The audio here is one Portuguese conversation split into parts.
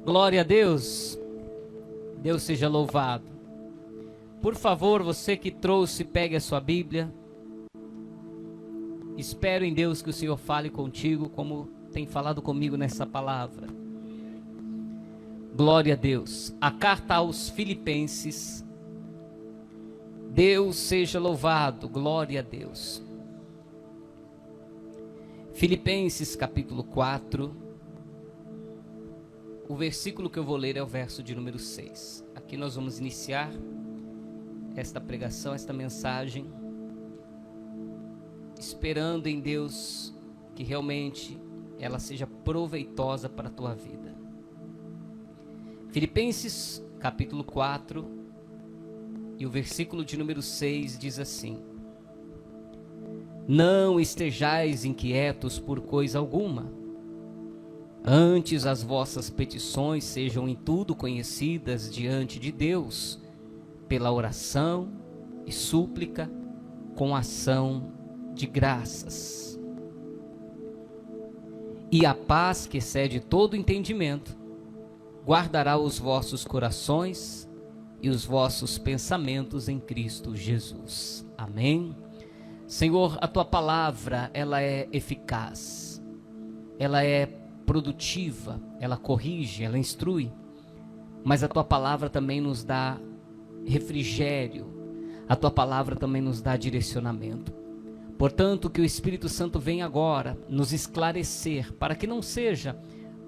Glória a Deus. Deus seja louvado. Por favor, você que trouxe, pegue a sua Bíblia. Espero em Deus que o Senhor fale contigo como tem falado comigo nessa palavra. Glória a Deus. A carta aos Filipenses. Deus seja louvado. Glória a Deus. Filipenses capítulo 4. O versículo que eu vou ler é o verso de número 6. Aqui nós vamos iniciar esta pregação, esta mensagem, esperando em Deus que realmente ela seja proveitosa para a tua vida. Filipenses capítulo 4 e o versículo de número 6 diz assim: Não estejais inquietos por coisa alguma. Antes as vossas petições sejam em tudo conhecidas diante de Deus, pela oração e súplica, com ação de graças. E a paz que excede todo entendimento, guardará os vossos corações e os vossos pensamentos em Cristo Jesus. Amém? Senhor, a tua palavra, ela é eficaz, ela é produtiva, ela corrige, ela instrui, mas a tua palavra também nos dá refrigério, a tua palavra também nos dá direcionamento. Portanto, que o Espírito Santo venha agora nos esclarecer, para que não seja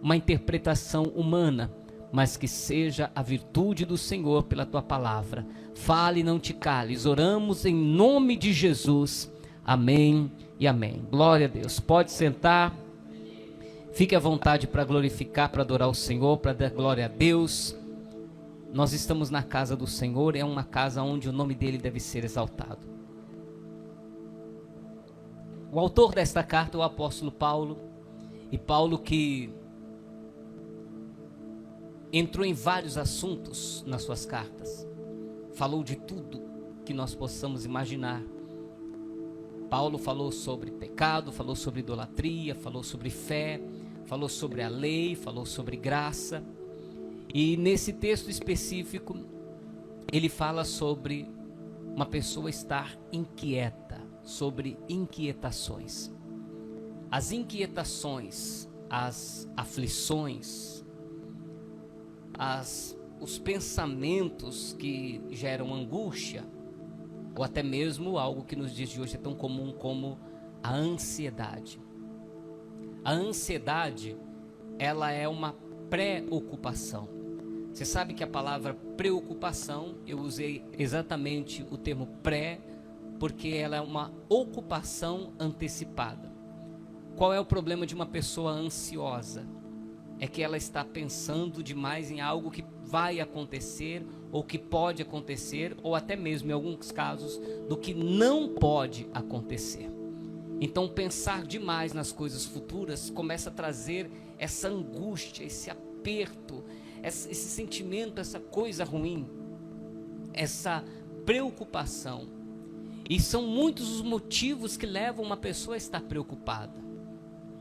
uma interpretação humana, mas que seja a virtude do Senhor pela tua palavra. Fale e não te cales, oramos em nome de Jesus, amém e amém. Glória a Deus. Pode sentar. Fique à vontade para glorificar, para adorar o Senhor, para dar glória a Deus. Nós estamos na casa do Senhor, é uma casa onde o nome dele deve ser exaltado. O autor desta carta é o apóstolo Paulo, e Paulo que entrou em vários assuntos nas suas cartas, falou de tudo que nós possamos imaginar. Paulo falou sobre pecado, falou sobre idolatria, falou sobre fé, falou sobre a lei, falou sobre graça. E nesse texto específico, ele fala sobre uma pessoa estar inquieta, sobre inquietações. As inquietações, as aflições, os pensamentos que geram angústia, ou até mesmo algo que nos dias de hoje é tão comum como a ansiedade. A ansiedade, ela é uma preocupação. Você sabe que a palavra preocupação, eu usei exatamente o termo pré, porque ela é uma ocupação antecipada. Qual é o problema de uma pessoa ansiosa? É que ela está pensando demais em algo que vai acontecer, ou que pode acontecer, ou até mesmo, em alguns casos, do que não pode acontecer. Então, pensar demais nas coisas futuras começa a trazer essa angústia, esse aperto, esse sentimento, essa coisa ruim, essa preocupação. E são muitos os motivos que levam uma pessoa a estar preocupada.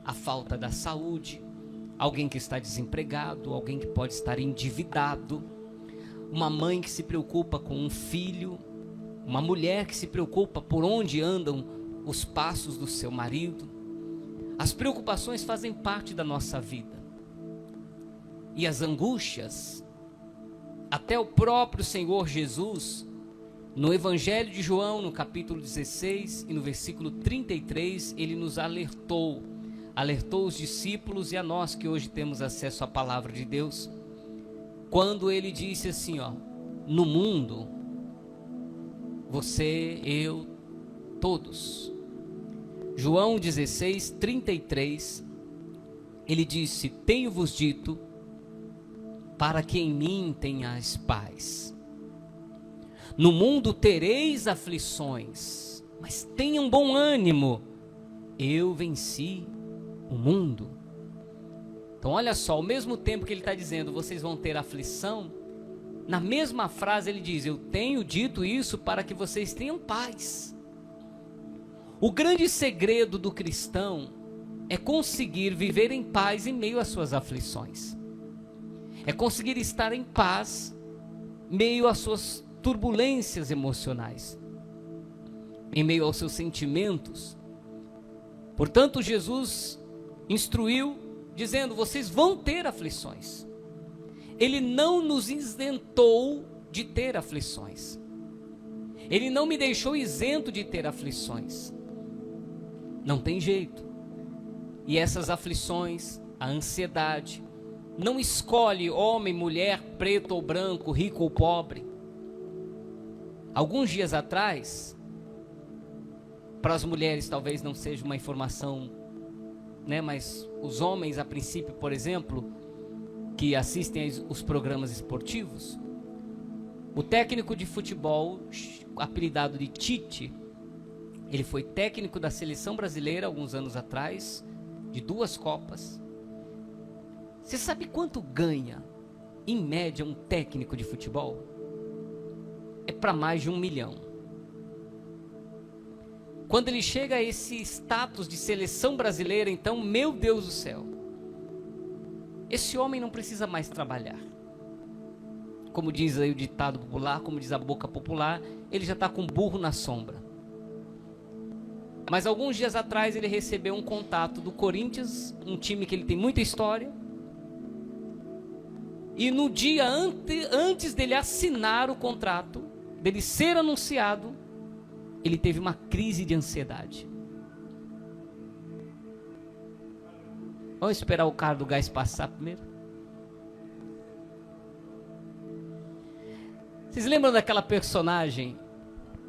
A falta da saúde, alguém que está desempregado, alguém que pode estar endividado, uma mãe que se preocupa com um filho, uma mulher que se preocupa por onde andam os passos do seu marido. As preocupações fazem parte da nossa vida. E as angústias, até o próprio Senhor Jesus, no Evangelho de João, no capítulo 16 e no versículo 33, ele nos alertou os discípulos e a nós que hoje temos acesso à palavra de Deus, quando ele disse assim, no mundo, você, eu, todos. João 16, 33, ele disse: tenho-vos dito, para que em mim tenhais paz. No mundo tereis aflições, mas tenham bom ânimo, eu venci o mundo. Então olha só, ao mesmo tempo que ele está dizendo, vocês vão ter aflição, na mesma frase ele diz, eu tenho dito isso para que vocês tenham paz. O grande segredo do cristão é conseguir viver em paz em meio às suas aflições. É conseguir estar em paz meio às suas turbulências emocionais, em meio aos seus sentimentos. Portanto, Jesus instruiu, dizendo: vocês vão ter aflições. Ele não nos isentou de ter aflições. Ele não me deixou isento de ter aflições. Não tem jeito. E essas aflições, a ansiedade, não escolhe homem, mulher, preto ou branco, rico ou pobre. Alguns dias atrás, para as mulheres talvez não seja uma informação, né, mas os homens a princípio, por exemplo, que assistem os programas esportivos, o técnico de futebol, apelidado de Tite, ele foi técnico da seleção brasileira alguns anos atrás, de 2 Copas. Você sabe quanto ganha, em média, um técnico de futebol? É para mais de 1 milhão. Quando ele chega a esse status de seleção brasileira, então, meu Deus do céu, esse homem não precisa mais trabalhar. Como diz aí o ditado popular, como diz a boca popular, ele já está com burro na sombra. Mas alguns dias atrás ele recebeu um contato do Corinthians, um time que ele tem muita história. E no dia antes dele assinar o contrato, dele ser anunciado, ele teve uma crise de ansiedade. Vamos esperar o cara do gás passar primeiro? Vocês lembram daquela personagem,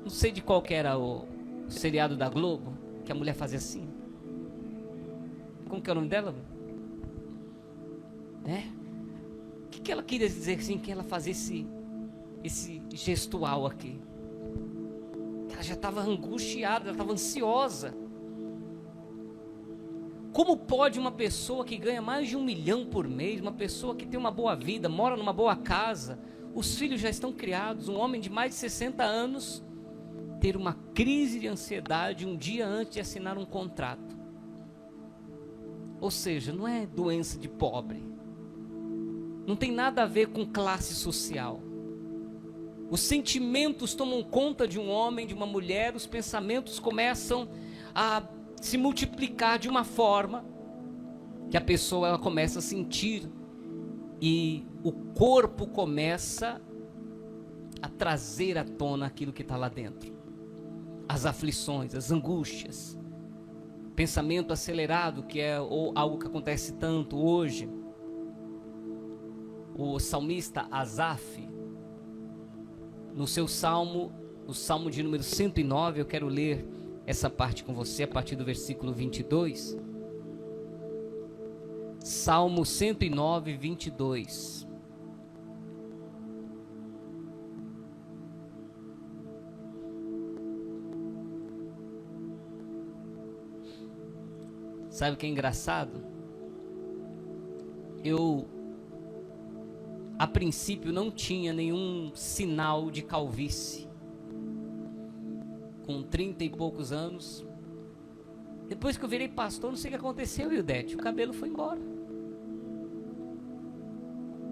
não sei de qual que era o seriado da Globo, que a mulher fazia assim? Como que é o nome dela? O que ela queria dizer assim, que ela fazia esse gestual aqui? Ela já estava angustiada, ela estava ansiosa. Como pode uma pessoa que ganha mais de 1 milhão por mês, uma pessoa que tem uma boa vida, mora numa boa casa, os filhos já estão criados, um homem de mais de 60 anos, ter uma crise de ansiedade um dia antes de assinar um contrato? Ou seja, não é doença de pobre, não tem nada a ver com classe social. Os sentimentos tomam conta de um homem, de uma mulher, os pensamentos começam a se multiplicar de uma forma que a pessoa ela começa a sentir, e o corpo começa a trazer à tona aquilo que está lá dentro. As aflições, as angústias, pensamento acelerado, que é algo que acontece tanto hoje. O salmista Asaf, no seu salmo, o salmo de número 109, eu quero ler essa parte com você a partir do versículo 22. Salmo 109, 22. Sabe o que é engraçado? Eu, a princípio, não tinha nenhum sinal de calvície. Com 30 e poucos anos, depois que eu virei pastor, não sei o que aconteceu, Ildete, o cabelo foi embora.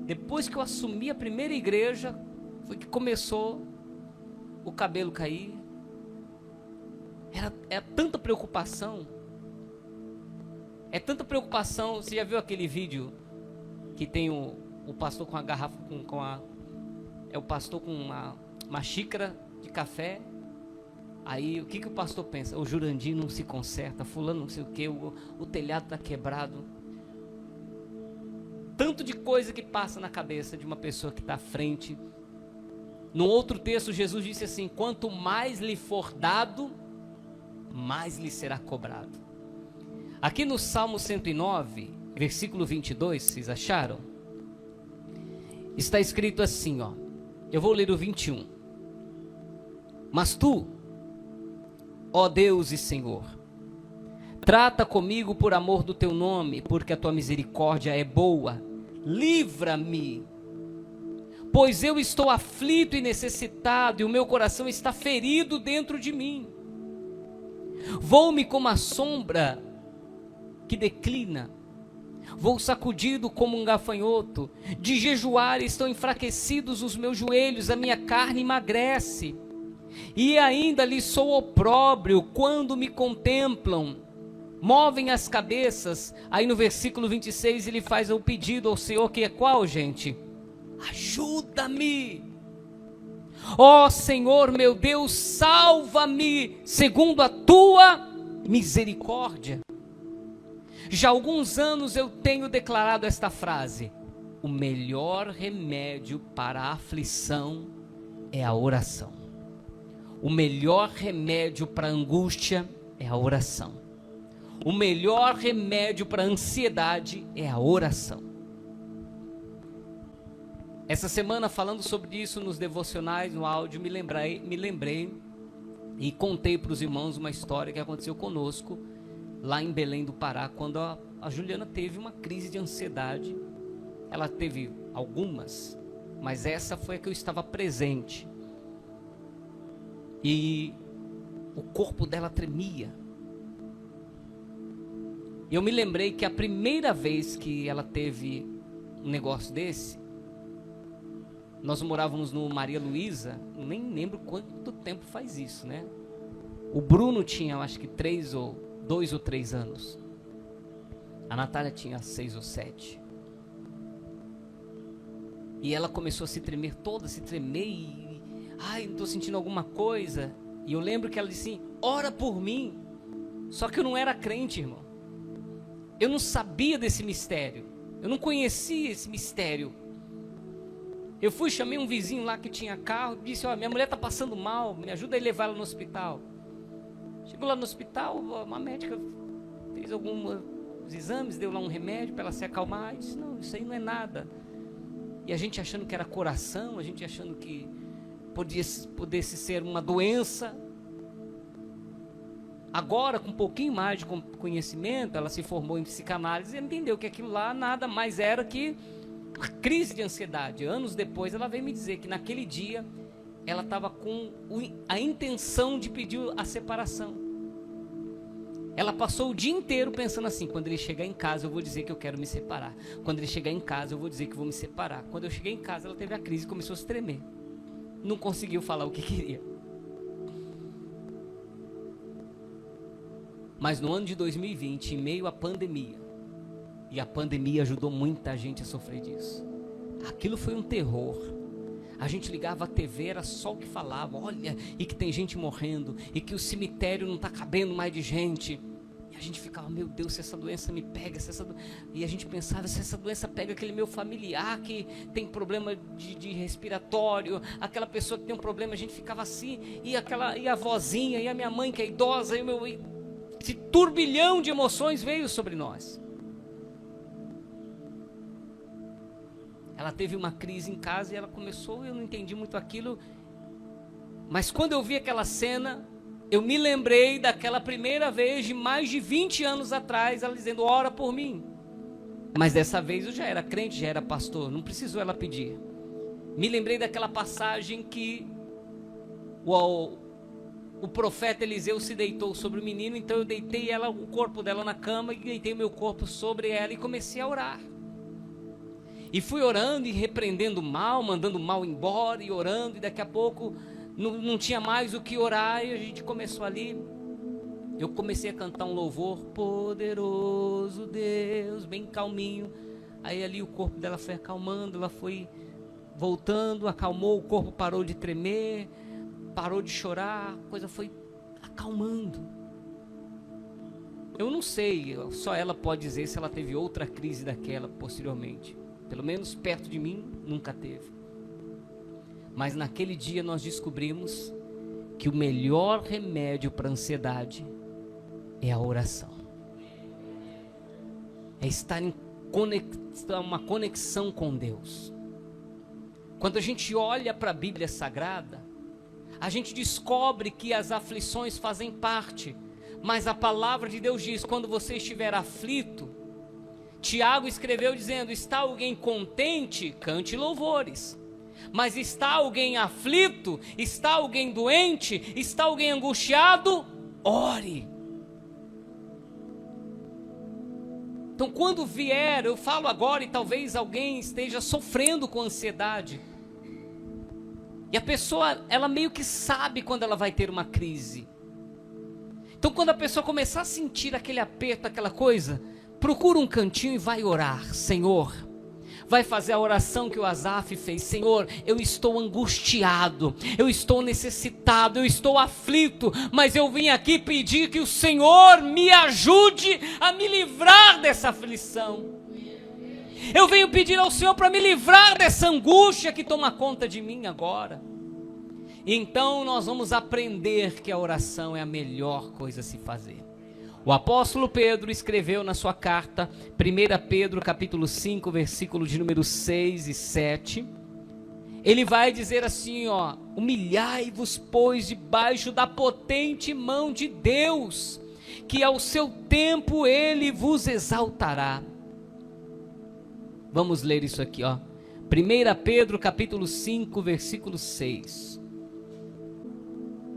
Depois que eu assumi a primeira igreja, foi que começou o cabelo cair. Era tanta preocupação. É tanta preocupação. Você já viu aquele vídeo que tem o pastor com a garrafa, é o pastor com uma xícara de café? Aí o que o pastor pensa? O Jurandir não se conserta, fulano não sei o que, o telhado está quebrado. Tanto de coisa que passa na cabeça de uma pessoa que está à frente. No outro texto, Jesus disse assim: quanto mais lhe for dado, mais lhe será cobrado. Aqui no Salmo 109, versículo 22, vocês acharam? Está escrito assim, ó. Eu vou ler o 21. Mas tu, ó Deus e Senhor, trata comigo por amor do teu nome, porque a tua misericórdia é boa. Livra-me, pois eu estou aflito e necessitado, e o meu coração está ferido dentro de mim. Vou-me como a sombra que declina, Vou sacudido como um gafanhoto. De jejuar estão enfraquecidos os meus joelhos, a minha carne emagrece. E ainda lhes sou opróbrio quando me contemplam. Movem as cabeças. Aí no versículo 26 ele faz o pedido ao Senhor, que é qual, gente? Ajuda-me. Ó Senhor meu Deus, salva-me segundo a tua misericórdia. Já há alguns anos eu tenho declarado esta frase: o melhor remédio para a aflição é a oração. O melhor remédio para a angústia é a oração. O melhor remédio para a ansiedade é a oração. Essa semana, falando sobre isso nos devocionais, no áudio, me lembrei e contei para os irmãos uma história que aconteceu conosco lá em Belém do Pará, quando a Juliana teve uma crise de ansiedade. Ela teve algumas, mas essa foi a que eu estava presente. E o corpo dela tremia. E eu me lembrei que a primeira vez que ela teve um negócio desse, nós morávamos no Maria Luísa, nem lembro quanto tempo faz isso, né? O Bruno tinha, eu acho que 2 ou 3 anos. A Natália tinha 6 ou 7. E ela começou a se tremer toda, se tremer e... Ai, não estou sentindo alguma coisa. E eu lembro que ela disse assim, ora por mim. Só que eu não era crente, irmão. Eu não sabia desse mistério. Eu não conhecia esse mistério. Eu fui, chamei um vizinho lá que tinha carro, disse, minha mulher está passando mal, me ajuda a levar ela no hospital. Chegou lá no hospital, uma médica fez alguns exames, deu lá um remédio para ela se acalmar, e disse, não, isso aí não é nada. E a gente achando que era coração, a gente achando que pudesse ser uma doença. Agora, com um pouquinho mais de conhecimento, ela se formou em psicanálise e entendeu que aquilo lá nada mais era que uma crise de ansiedade. Anos depois, ela veio me dizer que naquele dia ela estava com a intenção de pedir a separação. Ela passou o dia inteiro pensando assim, quando ele chegar em casa eu vou dizer que eu quero me separar. Quando ele chegar em casa eu vou dizer que vou me separar. Quando eu cheguei em casa ela teve a crise e começou a se tremer. Não conseguiu falar o que queria. Mas no ano de 2020, em meio à pandemia, e a pandemia ajudou muita gente a sofrer disso, aquilo foi um terror. A gente ligava a TV, era só o que falava, olha, e que tem gente morrendo, e que o cemitério não está cabendo mais de gente. E a gente ficava, meu Deus, se essa doença me pega, e a gente pensava, se essa doença pega aquele meu familiar que tem problema de respiratório, aquela pessoa que tem um problema, a gente ficava assim, e a vozinha, e a minha mãe que é idosa, esse turbilhão de emoções veio sobre nós. Ela teve uma crise em casa e ela começou, eu não entendi muito aquilo, mas quando eu vi aquela cena, eu me lembrei daquela primeira vez de mais de 20 anos atrás, ela dizendo, ora por mim. Mas dessa vez eu já era crente, já era pastor, não precisou ela pedir. Me lembrei daquela passagem que o profeta Eliseu se deitou sobre o menino, então eu deitei o corpo dela na cama e deitei o meu corpo sobre ela e comecei a orar. E fui orando e repreendendo o mal, mandando o mal embora e orando, e daqui a pouco não tinha mais o que orar, e a gente começou ali. Eu comecei a cantar um louvor, poderoso Deus, bem calminho. Aí ali o corpo dela foi acalmando, ela foi voltando, acalmou, o corpo parou de tremer, parou de chorar, a coisa foi acalmando. Eu não sei, só ela pode dizer se ela teve outra crise daquela posteriormente. Pelo menos perto de mim, nunca teve. Mas naquele dia nós descobrimos que o melhor remédio para a ansiedade é a oração. É estar em uma conexão com Deus. Quando a gente olha para a Bíblia Sagrada, a gente descobre que as aflições fazem parte, mas a palavra de Deus diz, quando você estiver aflito, Tiago escreveu dizendo, está alguém contente? Cante louvores. Mas está alguém aflito? Está alguém doente? Está alguém angustiado? Ore. Então, quando vier, eu falo agora e talvez alguém esteja sofrendo com ansiedade. E a pessoa, ela meio que sabe quando ela vai ter uma crise. Então, quando a pessoa começar a sentir aquele aperto, aquela coisa, procura um cantinho e vai orar. Senhor, vai fazer a oração que o Asaf fez. Senhor, eu estou angustiado, eu estou necessitado, eu estou aflito, mas eu vim aqui pedir que o Senhor me ajude a me livrar dessa aflição. Eu venho pedir ao Senhor para me livrar dessa angústia que toma conta de mim agora. E então nós vamos aprender que a oração é a melhor coisa a se fazer. O apóstolo Pedro escreveu na sua carta, 1 Pedro capítulo 5, versículo de número 6 e 7. Ele vai dizer assim, ó: humilhai-vos, pois, debaixo da potente mão de Deus, que ao seu tempo ele vos exaltará. Vamos ler isso aqui, ó. 1 Pedro capítulo 5, versículo 6.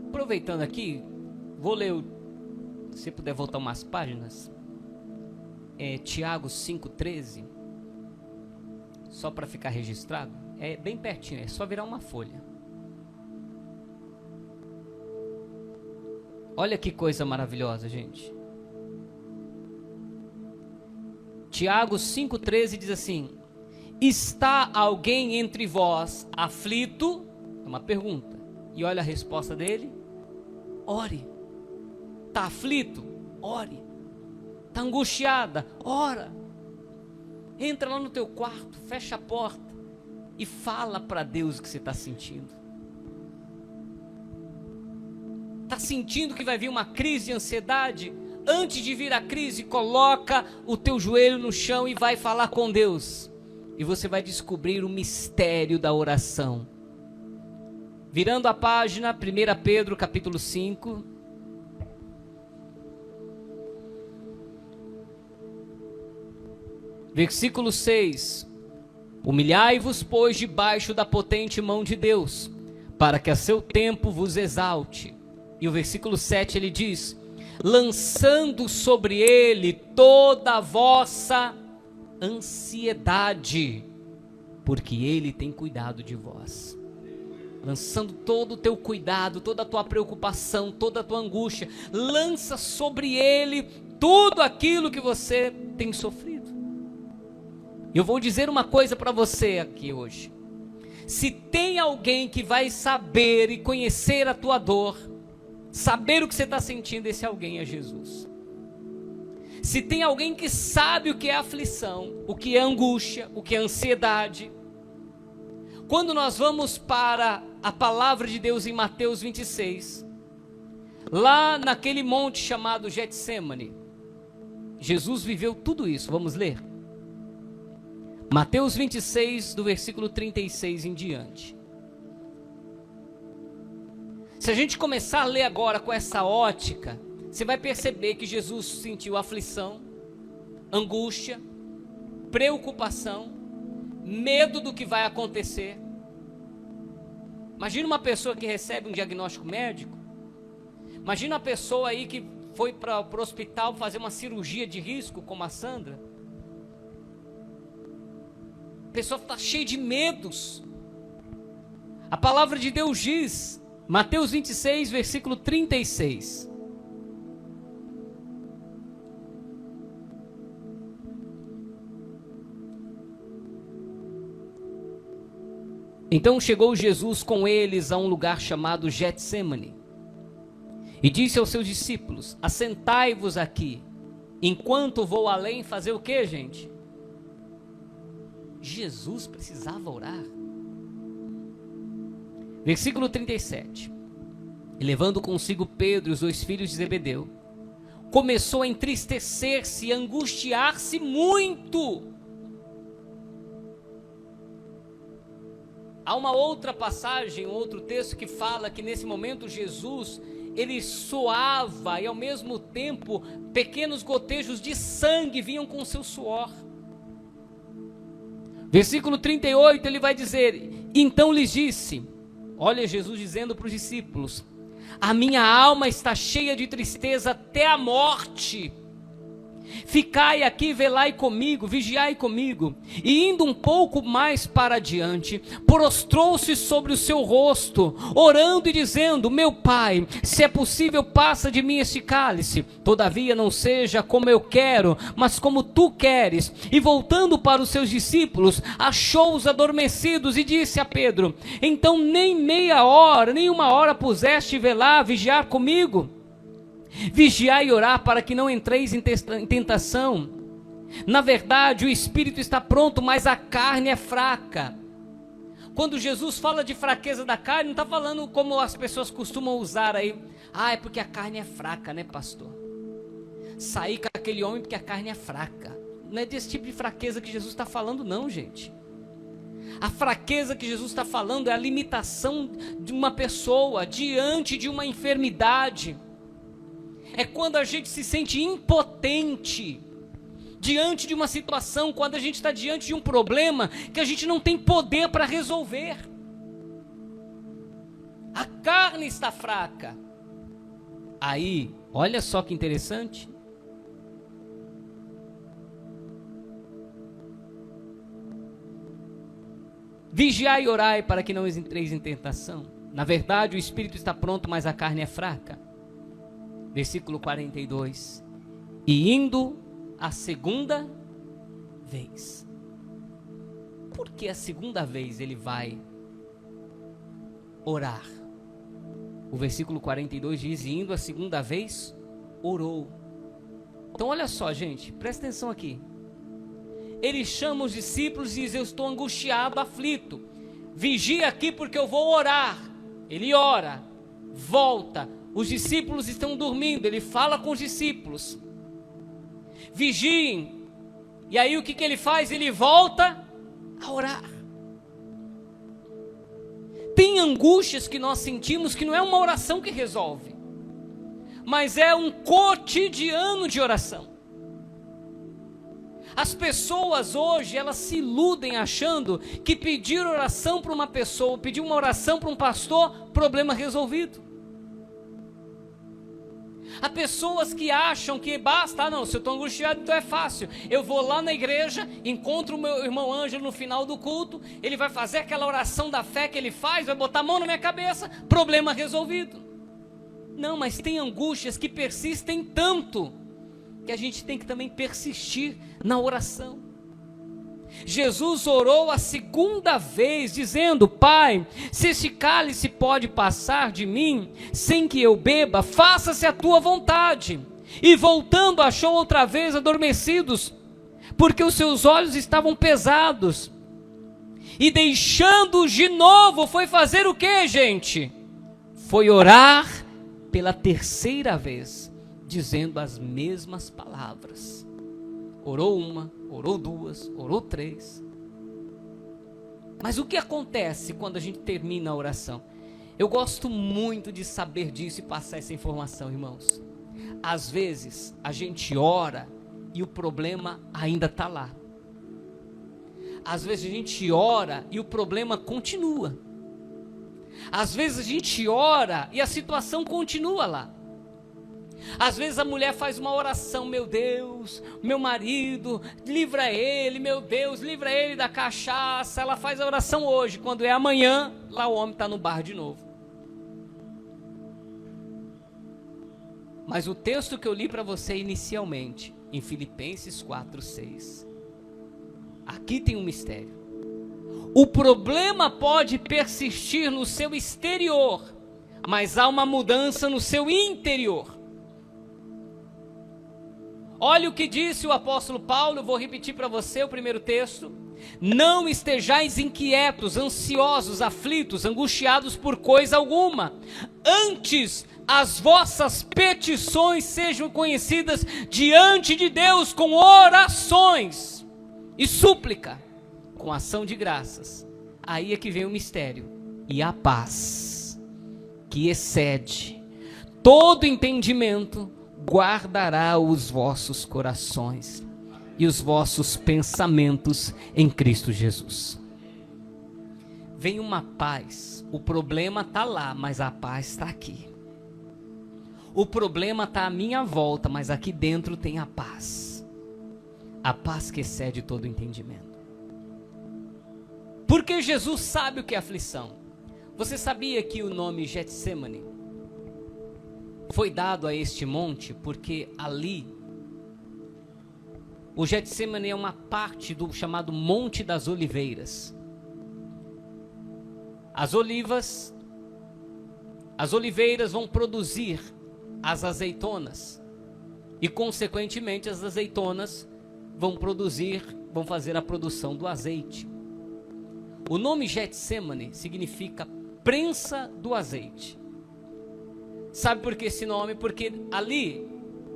Aproveitando aqui, vou ler, se puder voltar umas páginas, Tiago 5,13, só para ficar registrado, é bem pertinho, é só virar uma folha. Olha que coisa maravilhosa, gente. Tiago 5,13 diz assim: está alguém entre vós aflito? É uma pergunta. E olha a resposta dele: ore. Está aflito? Ore. Está angustiada? Ora. Entra lá no teu quarto, fecha a porta e fala para Deus o que você está sentindo. Está sentindo que vai vir uma crise de ansiedade? Antes de vir a crise, coloca o teu joelho no chão e vai falar com Deus. E você vai descobrir o mistério da oração. Virando a página, 1 Pedro capítulo 5. Versículo 6. Humilhai-vos, pois, debaixo da potente mão de Deus, para que a seu tempo vos exalte. E o versículo 7 ele diz: lançando sobre ele toda a vossa ansiedade, porque ele tem cuidado de vós. Lançando todo o teu cuidado, toda a tua preocupação, toda a tua angústia, lança sobre ele tudo aquilo que você tem sofrido. E eu vou dizer uma coisa para você aqui hoje: se tem alguém que vai saber e conhecer a tua dor, saber o que você está sentindo, esse alguém é Jesus. Se tem alguém que sabe o que é aflição, o que é angústia, o que é ansiedade. Quando nós vamos para a palavra de Deus em Mateus 26, lá naquele monte chamado Getsêmani, Jesus viveu tudo isso. Vamos ler? Mateus 26, do versículo 36 em diante. Se a gente começar a ler agora com essa ótica, você vai perceber que Jesus sentiu aflição, angústia, preocupação, medo do que vai acontecer. Imagina uma pessoa que recebe um diagnóstico médico. Imagina uma pessoa aí que foi para o hospital fazer uma cirurgia de risco, como a Sandra. A pessoa está cheia de medos. A palavra de Deus diz, Mateus 26, versículo 36. Então chegou Jesus com eles a um lugar chamado Getsêmani, e disse aos seus discípulos: assentai-vos aqui, enquanto vou além fazer o que, gente? Jesus precisava orar. Versículo 37. E levando consigo Pedro e os 2 filhos de Zebedeu, começou a entristecer-se e angustiar-se muito. Há uma outra passagem, um outro texto que fala que nesse momento Jesus, ele suava e ao mesmo tempo pequenos gotejos de sangue vinham com seu suor. Versículo 38 ele vai dizer: então lhes disse, olha Jesus dizendo para os discípulos: a minha alma está cheia de tristeza até a morte, ficai aqui, velai comigo, vigiai comigo. E indo um pouco mais para adiante, prostrou-se sobre o seu rosto, orando e dizendo: meu Pai, se é possível, passa de mim este cálice, todavia não seja como eu quero, mas como tu queres. E voltando para os seus discípulos, achou-os adormecidos e disse a Pedro: então nem meia hora, nem uma hora puseste velar, vigiar comigo? Vigiai e orar para que não entreis em tentação. Na verdade, o espírito está pronto, mas a carne é fraca. Quando Jesus fala de fraqueza da carne, não está falando como as pessoas costumam usar aí. É porque a carne é fraca, né, pastor? Sair com aquele homem porque a carne é fraca. Não é desse tipo de fraqueza que Jesus está falando, não, gente. A fraqueza que Jesus está falando é a limitação de uma pessoa diante de uma enfermidade. É quando a gente se sente impotente diante de uma situação, quando a gente está diante de um problema que a gente não tem poder para resolver. A carne está fraca. Aí, olha só que interessante. Vigiai e orai para que não entreis em tentação. Na verdade, o espírito está pronto, mas a carne é fraca. Versículo 42. E indo a segunda vez. Por que a segunda vez ele vai orar? O versículo 42 diz: e indo a segunda vez, orou. Então olha só, gente, presta atenção aqui. Ele chama os discípulos e diz: eu estou angustiado, aflito. Vigia aqui porque eu vou orar. Ele ora, volta. Os discípulos estão dormindo, ele fala com os discípulos: vigiem. E aí o que ele faz? Ele volta a orar. Tem angústias que nós sentimos que não é uma oração que resolve, mas é um cotidiano de oração. As pessoas hoje, elas se iludem achando que pedir oração para uma pessoa, pedir uma oração para um pastor, problema resolvido. Há pessoas que acham que basta, não, se eu estou angustiado, então é fácil. Eu vou lá na igreja, encontro o meu irmão Ângelo no final do culto, ele vai fazer aquela oração da fé que ele faz, vai botar a mão na minha cabeça, problema resolvido. Não, mas tem angústias que persistem tanto, que a gente tem que também persistir na oração. Jesus orou a segunda vez, dizendo: Pai, se este cálice pode passar de mim, sem que eu beba, faça-se a tua vontade. E voltando, achou outra vez adormecidos, porque os seus olhos estavam pesados. E deixando-os de novo, foi fazer o que, gente? Foi orar pela terceira vez, dizendo as mesmas palavras. Orou uma, orou duas, orou três. Mas o que acontece quando a gente termina a oração? Eu gosto muito de saber disso e passar essa informação, irmãos. Às vezes a gente ora e o problema ainda está lá. Às vezes a gente ora e o problema continua. Às vezes a gente ora e a situação continua lá. Às vezes a mulher faz uma oração: meu Deus, meu marido, livra ele, meu Deus, livra ele da cachaça. Ela faz a oração hoje, quando é amanhã, lá o homem está no bar de novo. Mas o texto que eu li para você inicialmente, em Filipenses 4:6, aqui tem um mistério. O problema pode persistir no seu exterior, mas há uma mudança no seu interior. Olha o que disse o apóstolo Paulo, eu vou repetir para você o primeiro texto. Não estejais inquietos, ansiosos, aflitos, angustiados por coisa alguma. Antes, as vossas petições sejam conhecidas diante de Deus com orações e súplica, com ação de graças. Aí é que vem o mistério. E a paz, que excede todo entendimento, guardará os vossos corações e os vossos pensamentos em Cristo Jesus. Vem uma paz. O problema está lá, mas a paz está aqui. O problema está à minha volta, mas aqui dentro tem a paz. a paz que excede todo entendimento. Porque Jesus sabe o que é aflição. Você sabia que o nome Getsêmani foi dado a este monte porque ali, o Getsêmani é uma parte do chamado Monte das Oliveiras. As oliveiras vão produzir as azeitonas e, consequentemente, as azeitonas vão fazer a produção do azeite. O nome Getsêmani significa prensa do azeite. Sabe por que esse nome? Porque ali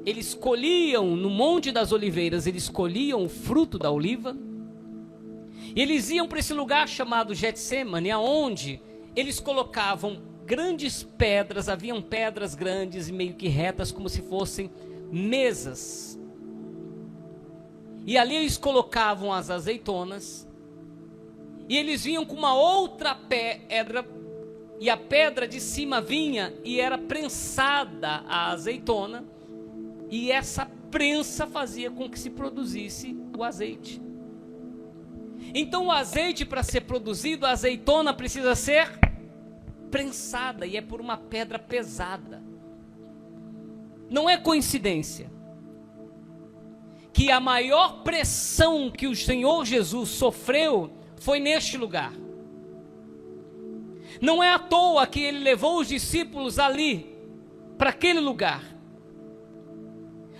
eles colhiam, no Monte das Oliveiras, eles colhiam o fruto da oliva, e eles iam para esse lugar chamado Getsêmani, aonde eles colocavam grandes pedras, haviam pedras grandes e meio que retas, como se fossem mesas, e ali eles colocavam as azeitonas, e eles vinham com uma outra pedra, e a pedra de cima vinha e era prensada a azeitona, e essa prensa fazia com que se produzisse o azeite. Então o azeite, para ser produzido, a azeitona precisa ser prensada, e é por uma pedra pesada. Não é coincidência que a maior pressão que o Senhor Jesus sofreu foi neste lugar. Não é à toa que ele levou os discípulos ali, para aquele lugar,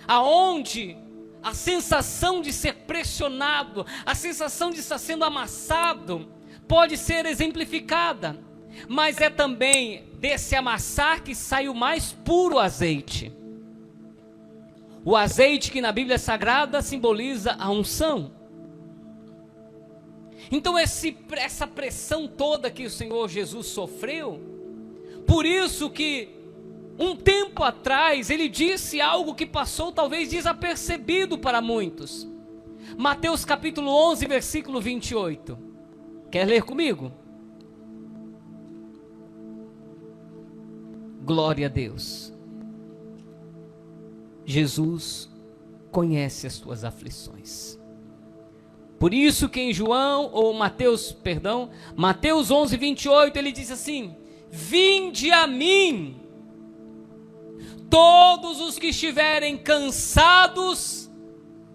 aonde a sensação de ser pressionado, a sensação de estar sendo amassado, pode ser exemplificada, mas é também desse amassar que sai o mais puro azeite. O azeite que na Bíblia Sagrada simboliza a unção. Então essa pressão toda que o Senhor Jesus sofreu, por isso que um tempo atrás ele disse algo que passou talvez desapercebido para muitos. Mateus capítulo 11, versículo 28. Quer ler comigo? Glória a Deus. Jesus conhece as tuas aflições. Por isso que em Mateus 11, 28, ele diz assim: vinde a mim, todos os que estiverem cansados,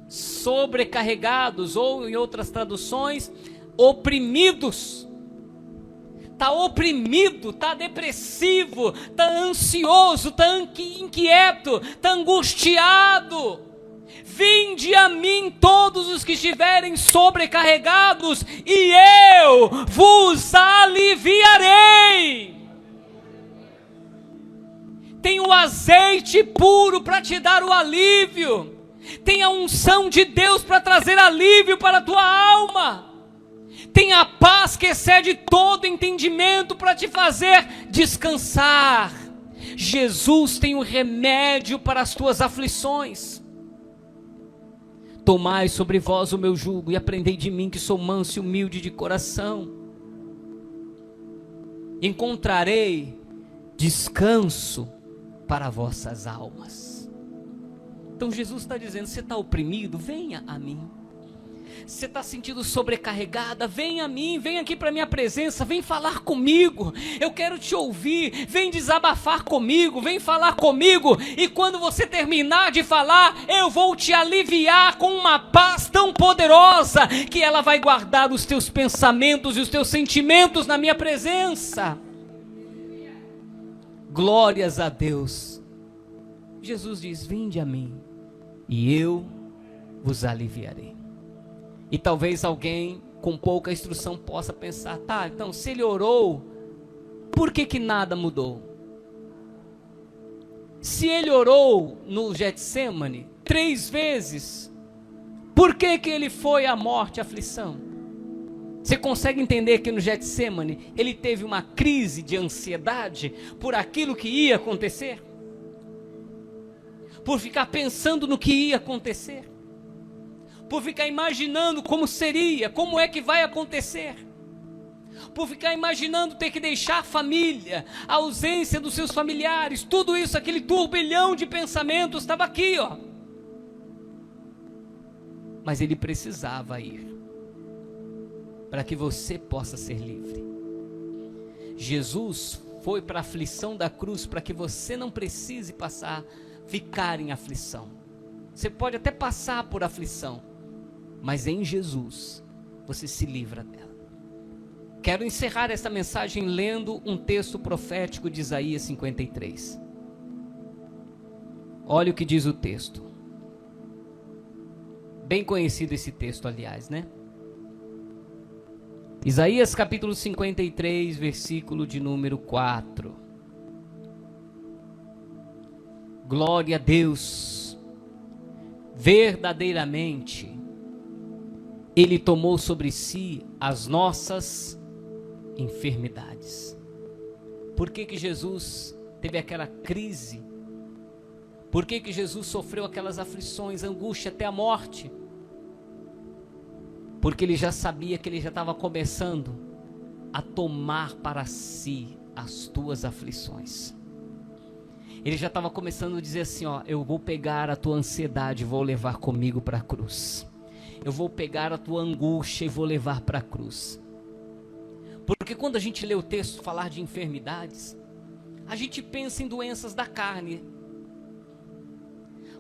sobrecarregados, ou em outras traduções, oprimidos. Está oprimido, está depressivo, está ansioso, está inquieto, está angustiado. Vinde a mim todos os que estiverem sobrecarregados, e eu vos aliviarei. Tem o azeite puro para te dar o alívio. Tem a unção de Deus para trazer alívio para a tua alma. Tem a paz que excede todo entendimento para te fazer descansar. Jesus tem o remédio para as tuas aflições. Tomai sobre vós o meu jugo e aprendei de mim, que sou manso e humilde de coração. Encontrarei descanso para vossas almas. Então Jesus está dizendo: você está oprimido? Venha a mim. Você está sentindo sobrecarregada? Vem a mim, vem aqui para a minha presença, vem falar comigo, eu quero te ouvir, vem desabafar comigo, vem falar comigo, e quando você terminar de falar, eu vou te aliviar com uma paz tão poderosa, que ela vai guardar os teus pensamentos e os teus sentimentos na minha presença. Glórias a Deus. Jesus diz: vinde a mim, e eu vos aliviarei. E talvez alguém com pouca instrução possa pensar: tá, então se ele orou, por que nada mudou? Se ele orou no Getsêmani 3 vezes, por que ele foi à morte, à aflição? Você consegue entender que no Getsêmani ele teve uma crise de ansiedade por aquilo que ia acontecer? Por ficar pensando no que ia acontecer? Por ficar imaginando como seria, como é que vai acontecer, por ficar imaginando ter que deixar a família, a ausência dos seus familiares, tudo isso, aquele turbilhão de pensamentos estava aqui, ó. mas ele precisava ir para que você possa ser livre. Jesus foi para a aflição da cruz para que você não precise ficar em aflição. Você pode até passar por aflição, mas em Jesus você se livra dela. Quero encerrar essa mensagem lendo um texto profético de Isaías 53. Olha o que diz o texto. Bem conhecido esse texto, aliás, né? Isaías capítulo 53, versículo de número 4. Glória a Deus. Verdadeiramente, Ele tomou sobre si as nossas enfermidades. Por que que Jesus teve aquela crise? Por que que Jesus sofreu aquelas aflições, angústia até a morte? Porque ele já sabia que ele já estava começando a tomar para si as tuas aflições. Ele já estava começando a dizer assim, ó, eu vou pegar a tua ansiedade e vou levar comigo para a cruz. Eu vou pegar a tua angústia e vou levar para a cruz. Porque quando a gente lê o texto falar de enfermidades, a gente pensa em doenças da carne.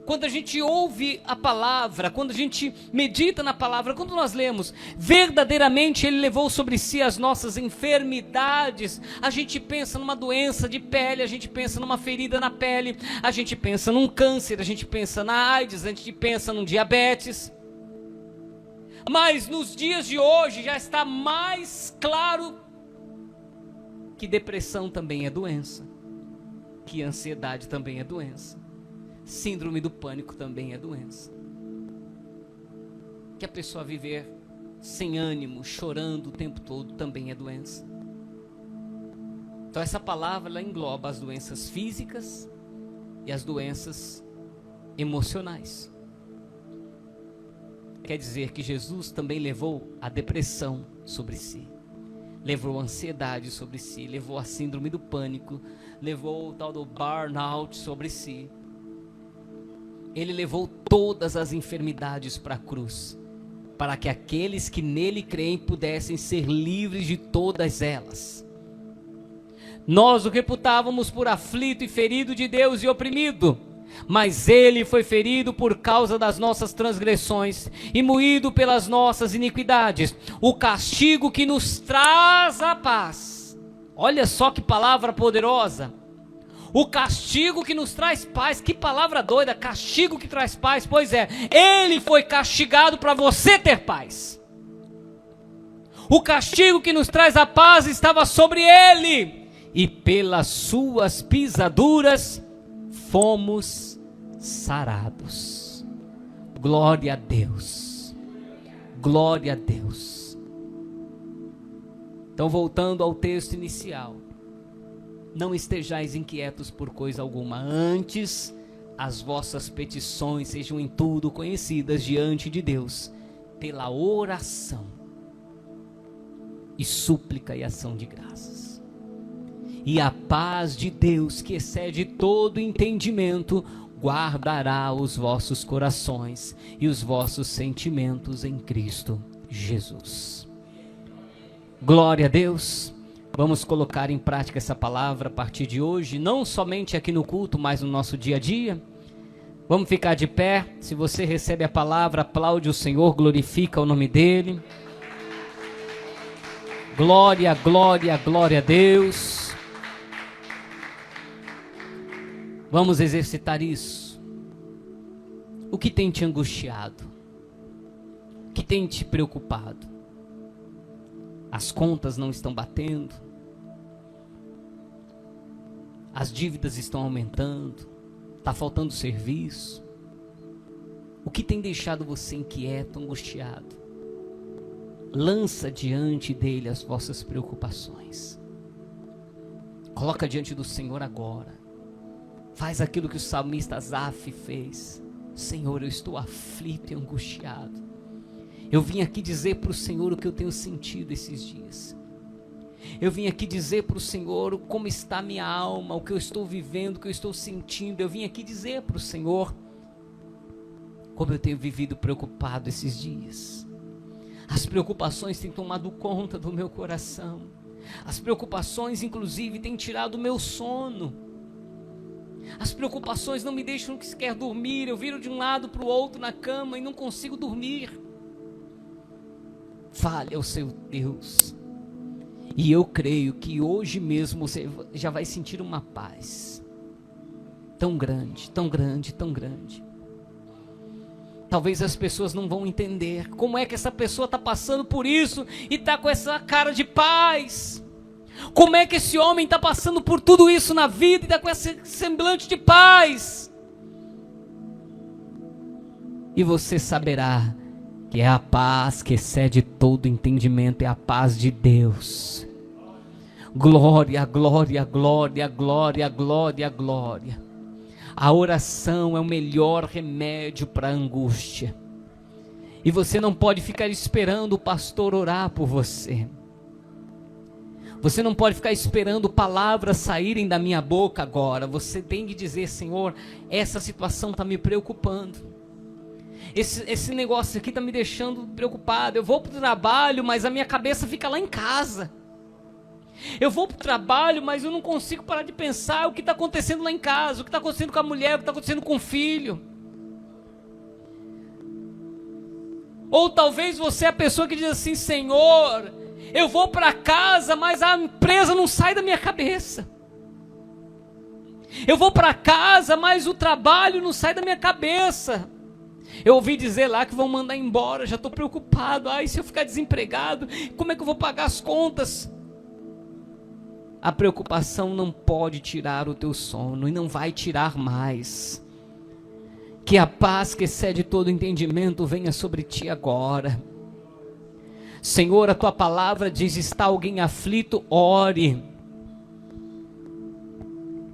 Quando a gente ouve a palavra, quando a gente medita na palavra, quando nós lemos, verdadeiramente Ele levou sobre si as nossas enfermidades, a gente pensa numa doença de pele, a gente pensa numa ferida na pele, a gente pensa num câncer, a gente pensa na AIDS, a gente pensa num diabetes. Mas nos dias de hoje já está mais claro que depressão também é doença, que ansiedade também é doença. Síndrome do pânico também é doença. Que a pessoa viver sem ânimo, chorando o tempo todo, também é doença. Então essa palavra ela engloba as doenças físicas e as doenças emocionais. Quer dizer que Jesus também levou a depressão sobre si, levou a ansiedade sobre si, levou a síndrome do pânico, levou o tal do burnout sobre si. Ele levou todas as enfermidades para a cruz, para que aqueles que nele creem pudessem ser livres de todas elas. Nós o reputávamos por aflito e ferido de Deus e oprimido, mas ele foi ferido por causa das nossas transgressões e moído pelas nossas iniquidades. O castigo que nos traz a paz. Olha só que palavra poderosa. O castigo que nos traz paz, que palavra doida, castigo que traz paz, pois é, ele foi castigado para você ter paz. O castigo que nos traz a paz estava sobre ele, e pelas suas pisaduras fomos sarados. Glória a Deus, glória a Deus. Então voltando ao texto inicial. Não estejais inquietos por coisa alguma, antes as vossas petições sejam em tudo conhecidas diante de Deus, pela oração e súplica e ação de graças. E a paz de Deus, que excede todo entendimento, guardará os vossos corações e os vossos sentimentos em Cristo Jesus. Glória a Deus. Vamos colocar em prática essa palavra a partir de hoje, não somente aqui no culto, mas no nosso dia a dia. Vamos ficar de pé. Se você recebe a palavra, aplaude o Senhor, glorifica o nome dEle. Glória, glória, glória a Deus. Vamos exercitar isso. O que tem te angustiado? O que tem te preocupado? As contas não estão batendo, as dívidas estão aumentando, está faltando serviço. O que tem deixado você inquieto, angustiado? Lança diante dele as vossas preocupações. Coloca diante do Senhor agora. Faz aquilo que o salmista Asaf fez. Senhor, eu estou aflito e angustiado. Eu vim aqui dizer para o Senhor o que eu tenho sentido esses dias. Eu vim aqui dizer para o Senhor como está a minha alma, o que eu estou vivendo, o que eu estou sentindo. Eu vim aqui dizer para o Senhor como eu tenho vivido preocupado esses dias. As preocupações têm tomado conta do meu coração. As preocupações, inclusive, têm tirado o meu sono. As preocupações não me deixam sequer dormir. Eu viro de um lado para o outro na cama e não consigo dormir. Fale ao seu Deus. E eu creio que hoje mesmo você já vai sentir uma paz tão grande, tão grande, tão grande. Talvez as pessoas não vão entender como é que essa pessoa está passando por isso e está com essa cara de paz. Como é que esse homem está passando por tudo isso na vida e está com esse semblante de paz. E você saberá que é a paz que excede todo entendimento, é a paz de Deus. Glória, glória, glória, glória, glória, glória. A oração é o melhor remédio para a angústia. E você não pode ficar esperando o pastor orar por você. Você não pode ficar esperando palavras saírem da minha boca agora. Você tem que dizer: Senhor, essa situação está me preocupando. Esse negócio aqui está me deixando preocupado. Eu vou para o trabalho, mas a minha cabeça fica lá em casa. Eu vou para o trabalho, mas eu não consigo parar de pensar o que está acontecendo lá em casa, o que está acontecendo com a mulher, o que está acontecendo com o filho. Ou talvez você é a pessoa que diz assim: Senhor, eu vou para casa, mas a empresa não sai da minha cabeça. Eu vou para casa, mas o trabalho não sai da minha cabeça. Eu ouvi dizer lá que vão mandar embora, já estou preocupado. Ai, se eu ficar desempregado, como é que eu vou pagar as contas? A preocupação não pode tirar o teu sono e não vai tirar mais. Que a paz que excede todo entendimento venha sobre ti agora. Senhor, a tua palavra diz: está alguém aflito, ore.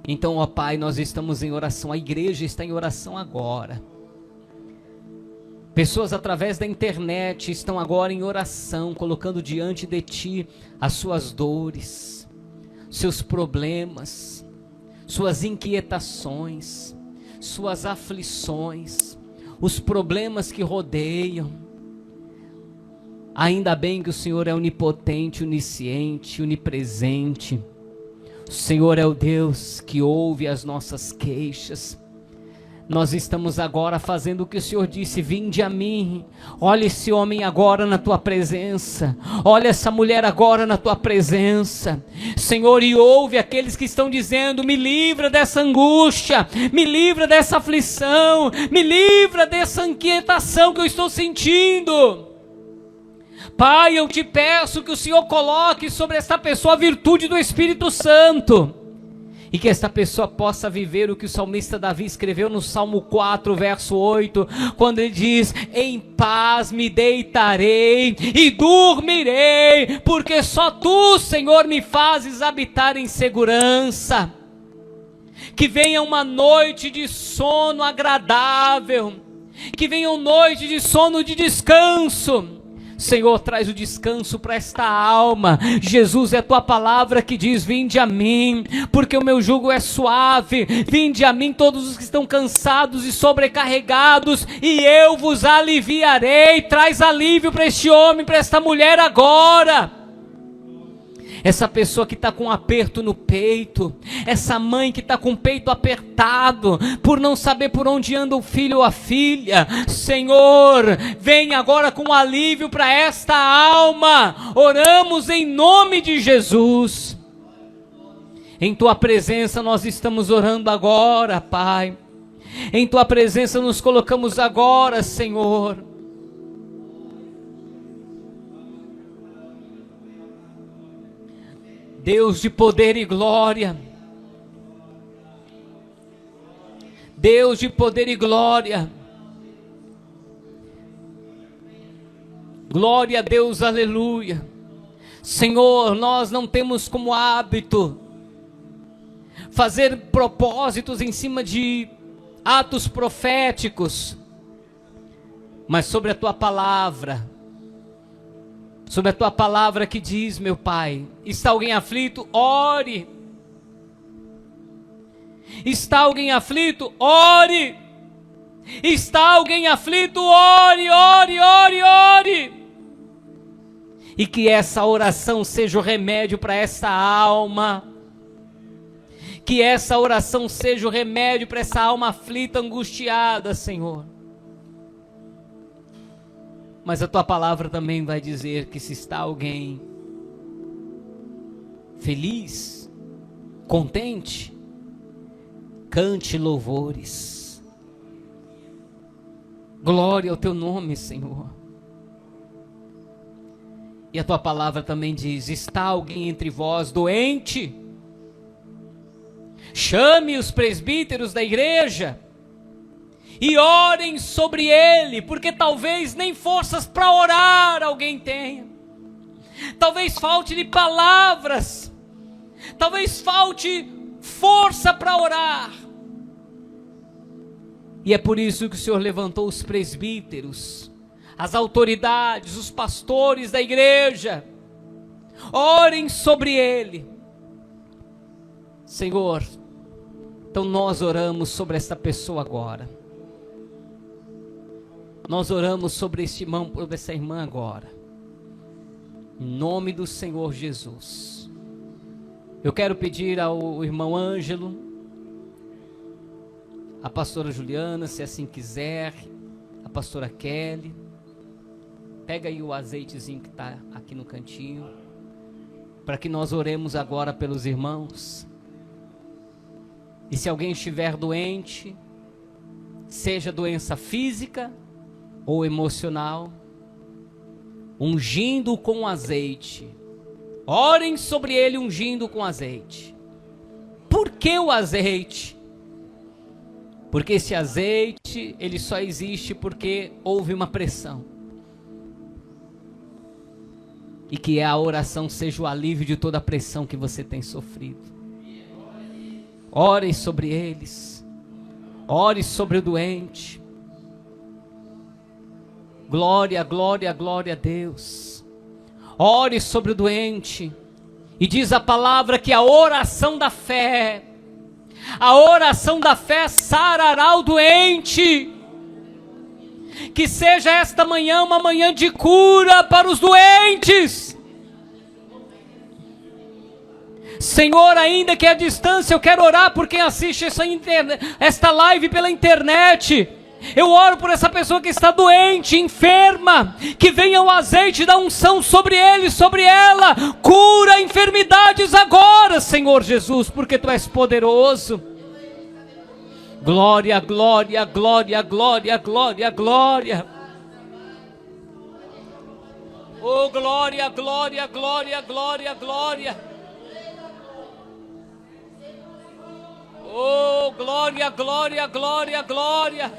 Então, ó Pai, nós estamos em oração, a igreja está em oração agora. Pessoas através da internet estão agora em oração, colocando diante de ti as suas dores, seus problemas, suas inquietações, suas aflições, os problemas que rodeiam. Ainda bem que o Senhor é onipotente, onisciente, onipresente. O Senhor é o Deus que ouve as nossas queixas. Nós estamos agora fazendo o que o Senhor disse: vinde a mim. Olha esse homem agora na tua presença. Olha essa mulher agora na tua presença. Senhor, e ouve aqueles que estão dizendo: me livra dessa angústia, me livra dessa aflição, me livra dessa inquietação que eu estou sentindo. Pai, eu te peço que o Senhor coloque sobre esta pessoa a virtude do Espírito Santo. E que esta pessoa possa viver o que o salmista Davi escreveu no Salmo 4, verso 8, quando ele diz: em paz me deitarei e dormirei, porque só tu, Senhor, me fazes habitar em segurança. Que venha uma noite de sono agradável, que venha uma noite de sono de descanso. Senhor, traz o descanso para esta alma. Jesus, é a tua palavra que diz: vinde a mim, porque o meu jugo é suave. Vinde a mim todos os que estão cansados e sobrecarregados, e eu vos aliviarei. Traz alívio para este homem, para esta mulher agora. Essa pessoa que está com um aperto no peito, essa mãe que está com o peito apertado, por não saber por onde anda o filho ou a filha, Senhor, vem agora com alívio para esta alma. Oramos em nome de Jesus. Em tua presença nós estamos orando agora, Pai. Em tua presença nos colocamos agora, Senhor. Deus de poder e glória, Deus de poder e glória, glória a Deus, aleluia. Senhor, nós não temos como hábito fazer propósitos em cima de atos proféticos, mas sobre a tua palavra, sobre a tua palavra que diz, meu Pai: está alguém aflito? Ore. Está alguém aflito? Ore. Está alguém aflito? Ore, ore, ore, ore. E que essa oração seja o remédio para essa alma. Que essa oração seja o remédio para essa alma aflita, angustiada, Senhor. Mas a tua palavra também vai dizer que se está alguém feliz, contente, cante louvores. Glória ao teu nome, Senhor. E a tua palavra também diz: está alguém entre vós doente? Chame os presbíteros da igreja e orem sobre ele, porque talvez nem forças para orar alguém tenha. Talvez falte-lhe palavras, talvez falte força para orar. E é por isso que o Senhor levantou os presbíteros, as autoridades, os pastores da igreja. Orem sobre ele. Senhor, então nós oramos sobre esta pessoa agora. Nós oramos sobre este irmão, sobre essa irmã agora. Em nome do Senhor Jesus. Eu quero pedir ao irmão Ângelo, a pastora Juliana, se assim quiser, a pastora Kelly. Pega aí o azeitezinho que está aqui no cantinho, para que nós oremos agora pelos irmãos. E se alguém estiver doente, seja doença física ou emocional, ungindo com azeite. Orem sobre ele ungindo com azeite. Por que o azeite? Porque esse azeite, ele só existe porque houve uma pressão. E que a oração seja o alívio de toda a pressão que você tem sofrido. Ore sobre eles. Ore sobre o doente. Glória, glória, glória a Deus. Ore sobre o doente. E diz a palavra que a oração da fé sarará o doente. Que seja esta manhã uma manhã de cura para os doentes. Senhor, ainda que à distância, eu quero orar por quem assiste esta live pela internet. Eu oro por essa pessoa que está doente, enferma, que venha o azeite da unção sobre ele, sobre ela. Cura enfermidades agora, Senhor Jesus, porque Tu és poderoso. Glória, glória, glória, glória, glória, glória. Oh, glória, glória, glória, glória, glória. Oh, glória, glória, glória, glória.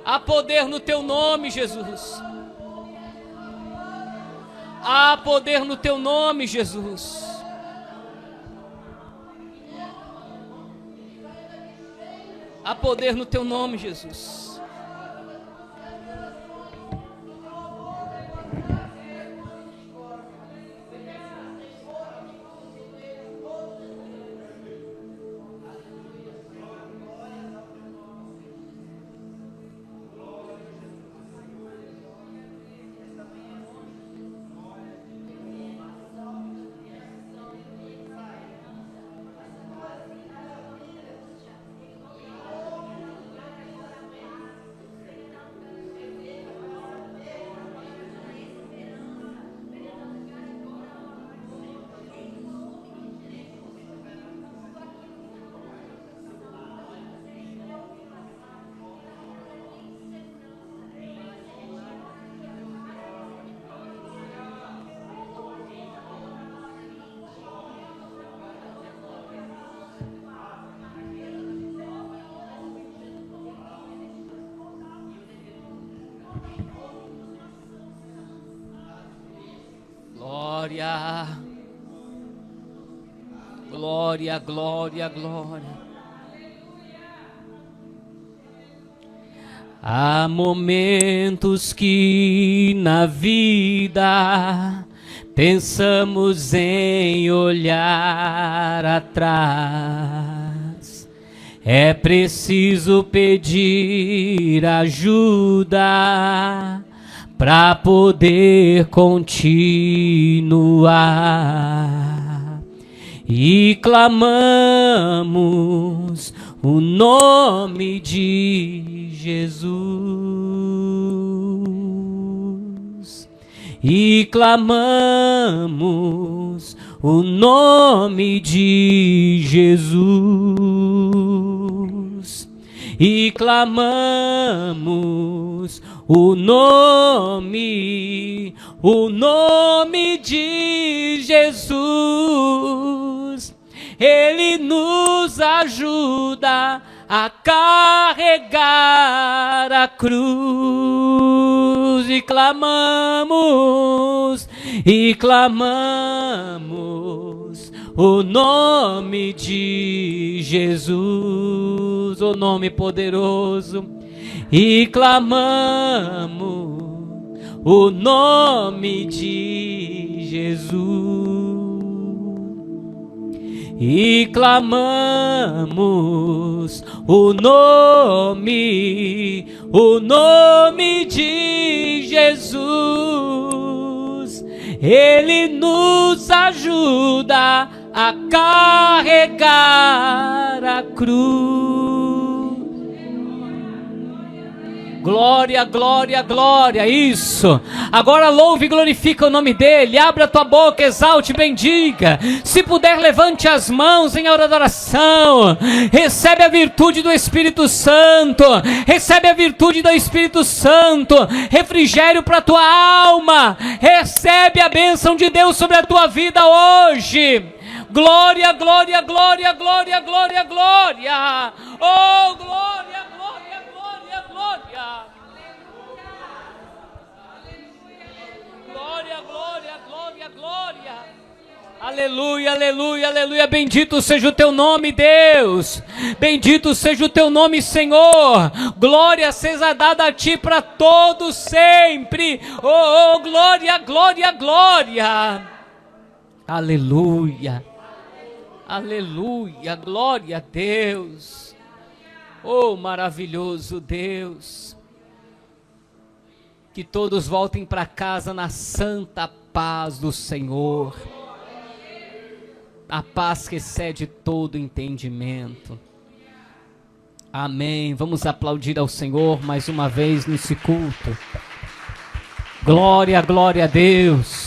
Há poder no Teu nome, Jesus. Há poder no Teu nome, Jesus. Há poder no Teu nome, Jesus. Glória, glória, glória, glória. Há momentos que na vida pensamos em olhar atrás. É preciso pedir ajuda para poder continuar. E clamamos o nome de Jesus. E clamamos o nome de Jesus. E clamamos o nome de Jesus. Ele nos ajuda a carregar a cruz. E clamamos o nome de Jesus, o nome poderoso. E clamamos o nome de Jesus. E clamamos o nome de Jesus. Ele nos ajuda a carregar a cruz. Glória, glória, glória, isso. Agora louve e glorifica o nome dele. Abra a tua boca, exalte, bendiga. Se puder, levante as mãos em adoração. Recebe a virtude do Espírito Santo. Recebe a virtude do Espírito Santo. Refrigério para a tua alma. Recebe a bênção de Deus sobre a tua vida hoje. Glória, glória, glória, glória, glória, glória. Oh, glória, glória, glória, glória. Glória, glória, glória, glória. Aleluia, aleluia, aleluia. Bendito seja o teu nome, Deus. Bendito seja o teu nome, Senhor. Glória seja dada a ti para todos sempre. Oh, oh, glória, glória, glória. Aleluia. Aleluia, glória a Deus. Oh, maravilhoso Deus. Que todos voltem para casa na santa paz do Senhor. A paz que excede todo entendimento. Amém. Vamos aplaudir ao Senhor mais uma vez nesse culto. Glória, glória a Deus.